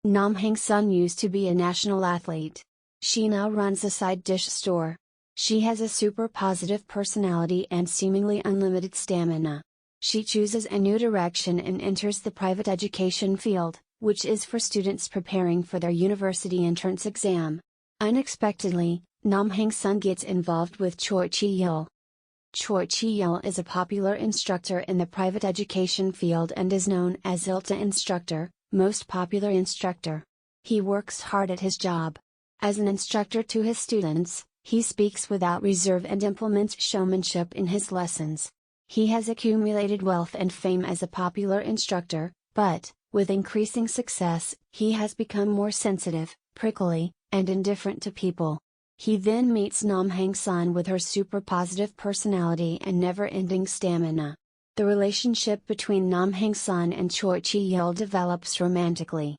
Nam Haeng Sun used to be a national athlete. She now runs a side dish store. She has a super positive personality and seemingly unlimited stamina. She chooses a new direction and enters the private education field, which is for students preparing for their university entrance exam. Unexpectedly, Nam Haeng Sun gets involved with Choi Chi Yeol. Choi Chi Yeol is a popular instructor in the private education field and is known as Ilta Instructor, most popular instructor. He works hard at his job. As an instructor to his students, he speaks without reserve and implements showmanship in his lessons. He has accumulated wealth and fame as a popular instructor, but, with increasing success, he has become more sensitive, prickly, and indifferent to people. He then meets Nam Haeng Sun with her super positive personality and never-ending stamina. The relationship between Nam Haeng Sun and Choi Chi Yeol develops romantically.